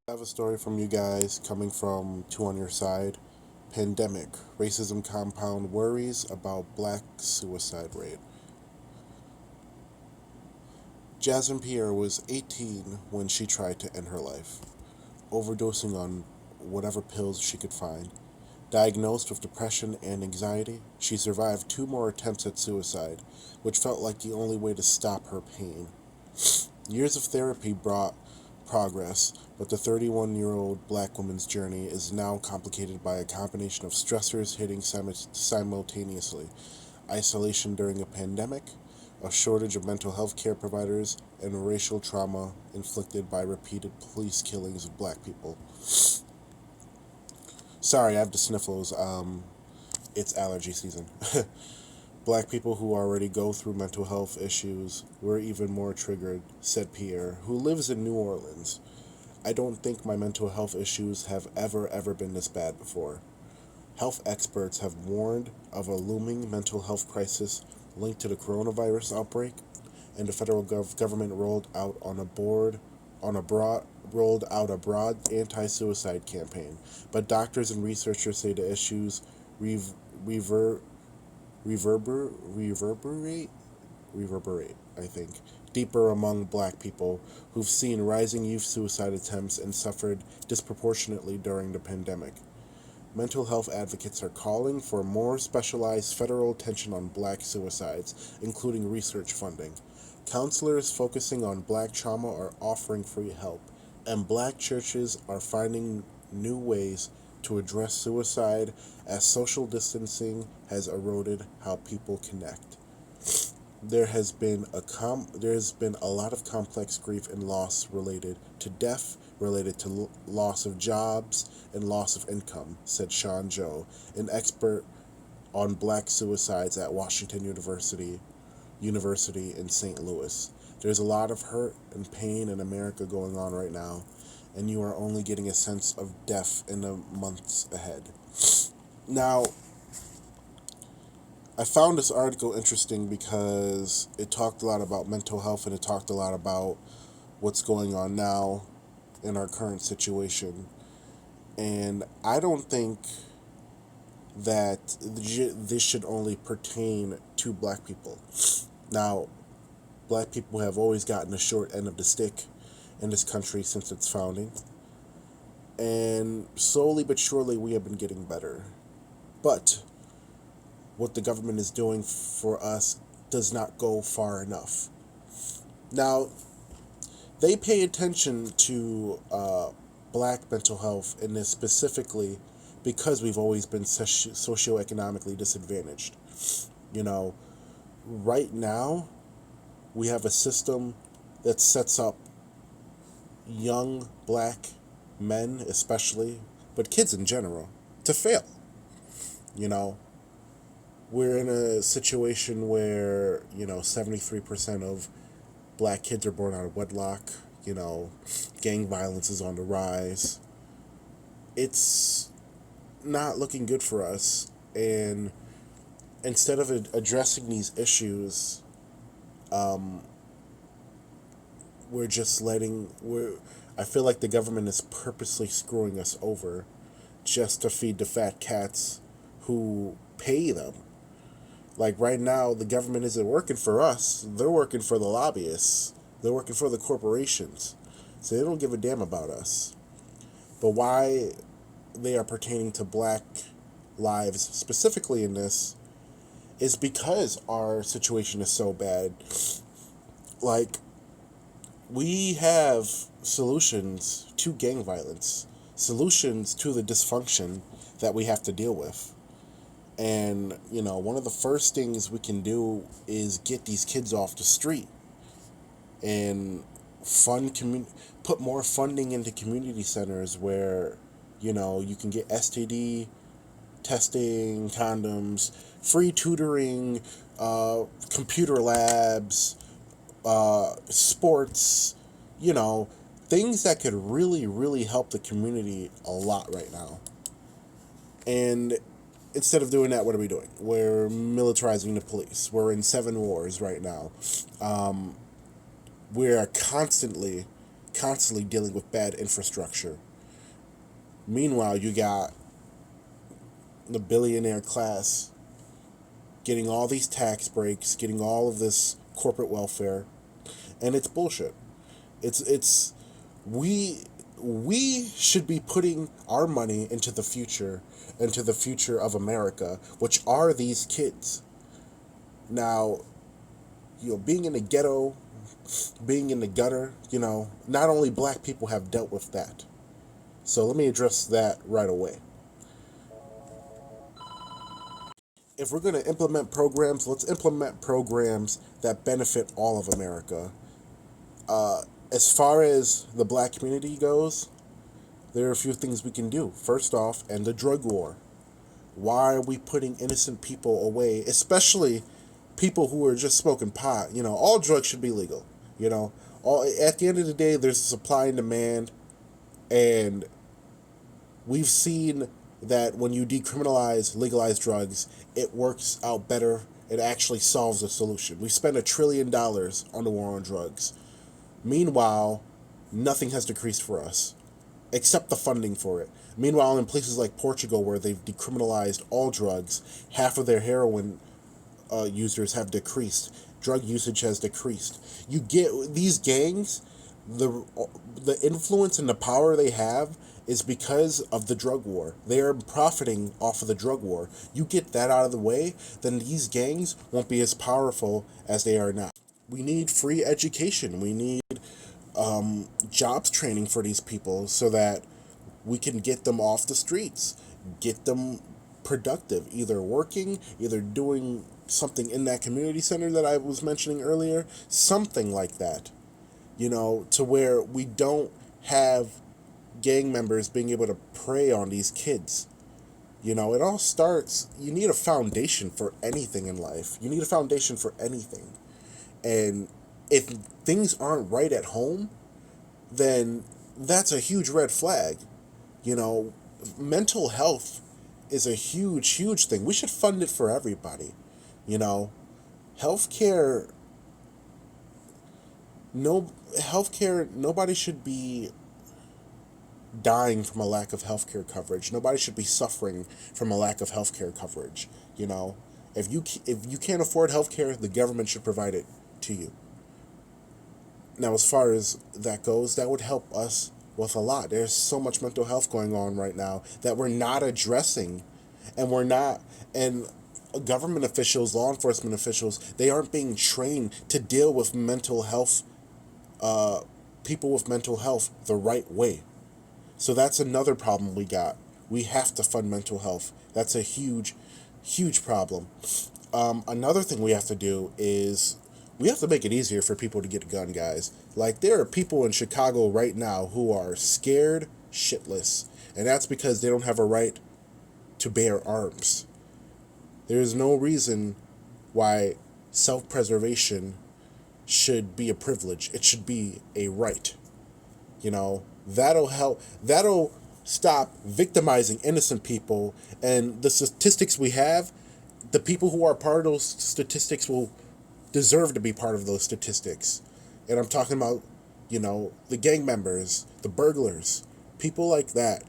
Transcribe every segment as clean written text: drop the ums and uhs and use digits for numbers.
I have a story from you guys coming from Two on Your Side. Pandemic. Racism compound worries about black suicide rate. Jasmine Pierre was 18 when she tried to end her life, overdosing on whatever pills she could find. Diagnosed with depression and anxiety, she survived two more attempts at suicide, which felt like the only way to stop her pain. Years of therapy brought progress, but the 31-year-old black woman's journey is now complicated by a combination of stressors hitting simultaneously: isolation during a pandemic, a shortage of mental health care providers, and racial trauma inflicted by repeated police killings of black people. Sorry, I have the sniffles. It's allergy season. Black people who already go through mental health issues were even more triggered, said Pierre, who lives in New Orleans. I don't think my mental health issues have ever been this bad before. Health experts have warned of a looming mental health crisis linked to the coronavirus outbreak, and the federal government rolled out a broad anti-suicide campaign. But doctors and researchers say the issues rev- rever- reverberate, I think, deeper among black people who've seen rising youth suicide attempts and suffered disproportionately during the pandemic. Mental health advocates are calling for more specialized federal attention on black suicides, including research funding. Counselors focusing on black trauma are offering free help, and black churches are finding new ways to address suicide as social distancing has eroded how people connect. There has been a lot of complex grief and loss related to death, related to loss of jobs and loss of income, said Sean Joe, an expert on black suicides at Washington University in St. Louis. There's a lot of hurt and pain in America going on right now, and you are only getting a sense of death in the months ahead. Now, I found this article interesting because it talked a lot about mental health and it talked a lot about what's going on now in our current situation. And I don't think that this should only pertain to black people. Now, black people have always gotten the short end of the stick in this country since its founding. And slowly but surely, we have been getting better. But what the government is doing for us does not go far enough. Now, they pay attention to black mental health in this specifically because we've always been socioeconomically disadvantaged. You know, right now, we have a system that sets up young black men, especially, but kids in general, to fail. You know, we're in a situation where, 73% of black kids are born out of wedlock. You know, gang violence is on the rise. It's not looking good for us. And instead of addressing these issues, um, we're just letting we're I feel like the government is purposely screwing us over just to feed the fat cats who pay them. Like right now, the government isn't working for us. They're working for the lobbyists. They're working for the corporations. So they don't give a damn about us. But why they are pertaining to black lives specifically in this is because our situation is so bad. Like, we have solutions to gang violence, solutions to the dysfunction that we have to deal with. And, one of the first things we can do is get these kids off the street and put more funding into community centers where, you can get STD testing, condoms, free tutoring, computer labs, sports, you know, things that could really help the community a lot right now. And instead of doing that, what are we doing? We're militarizing the police. We're in seven wars right now. We're constantly dealing with bad infrastructure. Meanwhile, you got the billionaire class getting all these tax breaks, getting all of this corporate welfare, and it's bullshit. It's we we should be putting our money into the future of America, which are these kids. Now, being in the ghetto, being in the gutter, not only black people have dealt with that. So let me address that right away. If we're going to implement programs, let's implement programs that benefit all of America. As far as the black community goes, there are a few things we can do. First off, end the drug war. Why are we putting innocent people away, especially people who are just smoking pot? All drugs should be legal. All at the end of the day, there's supply and demand, and we've seen that when you decriminalize legalized drugs, it works out better. It actually solves a solution. We spend $1 trillion on the war on drugs. Meanwhile, nothing has decreased for us, except the funding for it. Meanwhile, in places like Portugal, where they've decriminalized all drugs, half of their heroin users have decreased. Drug usage has decreased. You get these gangs, the influence and the power they have is because of the drug war. They are profiting off of the drug war. You get that out of the way, then these gangs won't be as powerful as they are now. We need free education. We need jobs training for these people so that we can get them off the streets, get them productive, either working, either doing something in that community center that I was mentioning earlier, something like that, to where we don't have gang members being able to prey on these kids. It all starts, you need a foundation for anything in life. You need a foundation for anything. And if things aren't right at home, then that's a huge red flag. Mental health is a huge, huge thing. We should fund it for everybody. Healthcare, nobody should be dying from a lack of healthcare coverage. Nobody should be suffering from a lack of healthcare coverage. If you can't afford healthcare, the government should provide it to you. Now, as far as that goes, that would help us with a lot. There's so much mental health going on right now that we're not addressing, and government officials, law enforcement officials, they aren't being trained to deal with mental health, people with mental health the right way. So that's another problem we got. We have to fund mental health. That's a huge, huge problem. Another thing we have to do is we have to make it easier for people to get a gun, guys. Like, there are people in Chicago right now who are scared shitless, and that's because they don't have a right to bear arms. There is no reason why self-preservation should be a privilege. It should be a right. That'll help. That'll stop victimizing innocent people. And the statistics we have, the people who are part of those statistics will deserve to be part of those statistics. And I'm talking about, the gang members, the burglars, people like that.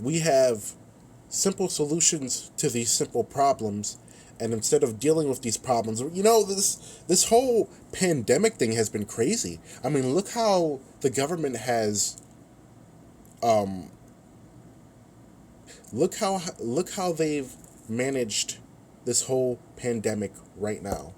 We have simple solutions to these simple problems, and instead of dealing with these problems, this whole pandemic thing has been crazy. I mean, look how the government has look how they've managed this whole pandemic right now.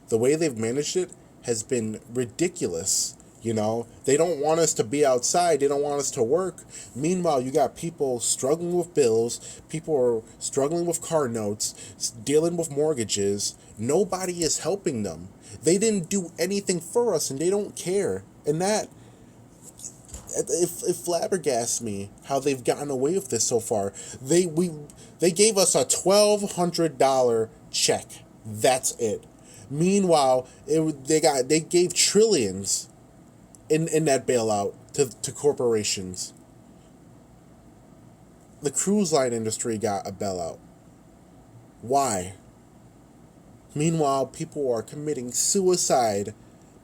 The way they've managed it has been ridiculous. They don't want us to be outside. They don't want us to work. Meanwhile, you got people struggling with bills. People are struggling with car notes, dealing with mortgages. Nobody is helping them. They didn't do anything for us, and they don't care. And that, it flabbergasts me how they've gotten away with this so far. They gave us a $1,200 check. That's it. Meanwhile, they gave trillions in that bailout to corporations. The cruise line industry got a bailout. Why? Meanwhile, people are committing suicide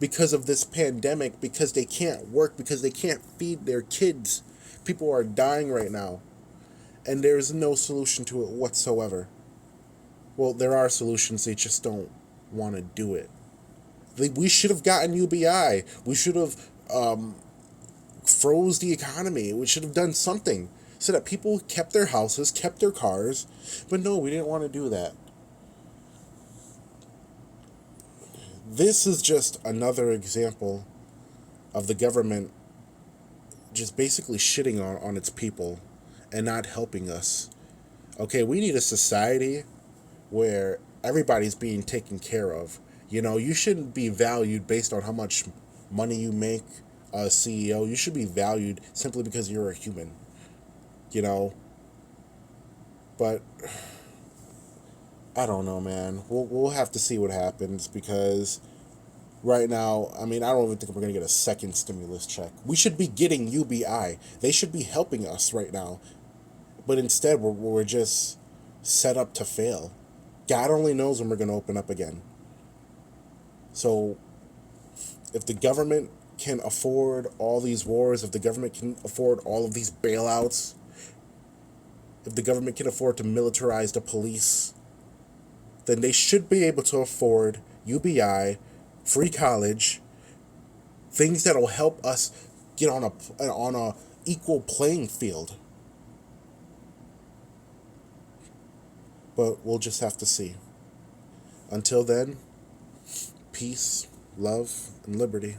because of this pandemic, because they can't work, because they can't feed their kids. People are dying right now, and there's no solution to it whatsoever. Well, there are solutions, they just don't want to do it. We should have gotten UBI. We should have froze the economy. We should have done something so that people kept their houses, kept their cars. But no, we didn't want to do that. This is just another example of the government just basically shitting on its people and not helping us. Okay, we need a society where everybody's being taken care of. You know, you shouldn't be valued based on how much money you make as CEO. You should be valued simply because you're a human, you know? But I don't know, man. We'll have to see what happens because right now, I mean, I don't even think we're going to get a second stimulus check. We should be getting UBI. They should be helping us right now. But instead, we're just set up to fail. God only knows when we're going to open up again. So, if the government can afford all these wars, if the government can afford all of these bailouts, if the government can afford to militarize the police, then they should be able to afford UBI, free college, things that'll help us get on a equal playing field. But we'll just have to see. Until then, peace, love, and liberty.